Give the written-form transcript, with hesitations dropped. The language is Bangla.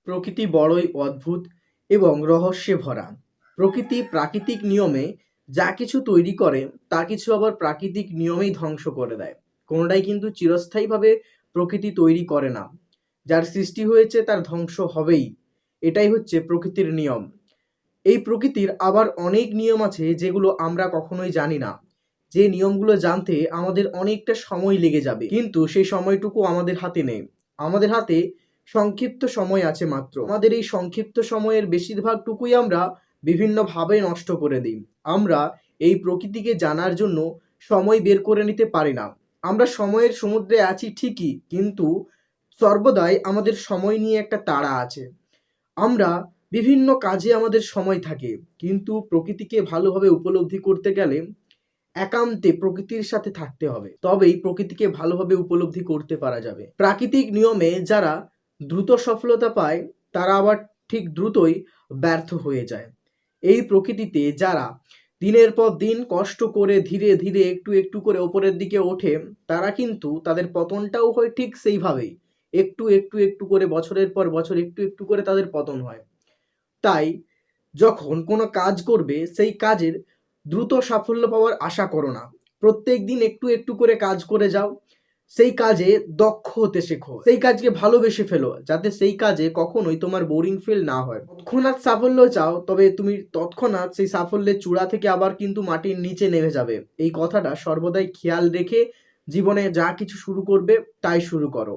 প্রকৃতি বড়ই অদ্ভুত এবং রহস্যে ভরা। প্রকৃতি প্রাকৃতিক নিয়মে যা কিছু তৈরি করে তা কিছু আবার প্রাকৃতিক নিয়মেই ধ্বংস করে দেয়। কোনোটাই কিন্তু চিরস্থায়ীভাবে প্রকৃতি তৈরি করে না। যার সৃষ্টি হয়েছে তার ধ্বংস হবেই। এটাই হচ্ছে প্রকৃতির নিয়ম। এই প্রকৃতির আবার অনেক নিয়ম আছে যেগুলো আমরা কখনোই জানি না। যে নিয়মগুলো জানতে আমাদের অনেকটা সময় লেগে যাবে, কিন্তু সেই সময়টুকু আমাদের হাতে নেই। আমাদের হাতে সংক্ষিপ্ত সময় আছে মাত্র। আমাদের এই সংক্ষিপ্ত সময়ের বেশিরভাগটুকুই আমরা বিভিন্নভাবে নষ্ট করে দিই। আমরা এই প্রকৃতিকে জানার জন্য সময় বের করে নিতে পারি না। আমরা সময়ের সমুদ্রে আছি ঠিকই, কিন্তু সর্বদাই আমাদের সময় নিয়ে একটা তাড়া আছে। আমরা বিভিন্ন কাজে আমাদের সময় থাকে, কিন্তু প্রকৃতিকে ভালোভাবে উপলব্ধি করতে গেলে একান্তে প্রকৃতির সাথে থাকতে হবে। তবেই প্রকৃতিকে ভালোভাবে উপলব্ধি করতে পারা যাবে। প্রাকৃতিক নিয়মে যারা দ্রুত সফলতা পায় তারা আবার ঠিক দ্রুতই ব্যর্থ হয়ে যায়। এই প্রকৃতিতে যারা দিনের পর দিন কষ্ট করে ধীরে ধীরে একটু একটু করে ওপরের দিকে ওঠে, তারা কিন্তু তাদের পতনটাও হয় ঠিক সেইভাবেই। একটু একটু একটু করে বছরের পর বছর একটু একটু করে তাদের পতন হয়। তাই যখন কোনো কাজ করবে সেই কাজের দ্রুত সাফল্য পাওয়ার আশা করো না। প্রত্যেক দিন একটু একটু করে কাজ করে যাও। সেই কাজে দক্ষ হতে শেখো, সেই কাজকে ভালোবেসে ফেলো, যাতে সেই কাজে কখনোই তোমার বোরিং ফিল না হয়। তৎক্ষণাৎ সাফল্য চাও, তবে তুমি তৎক্ষণাৎ সেই সাফল্যের চূড়া থেকে আবার কিন্তু মাটির নিচে নেমে যাবে। এই কথাটা সর্বদাই খেয়াল রেখে জীবনে যা কিছু শুরু করবে তাই শুরু করো।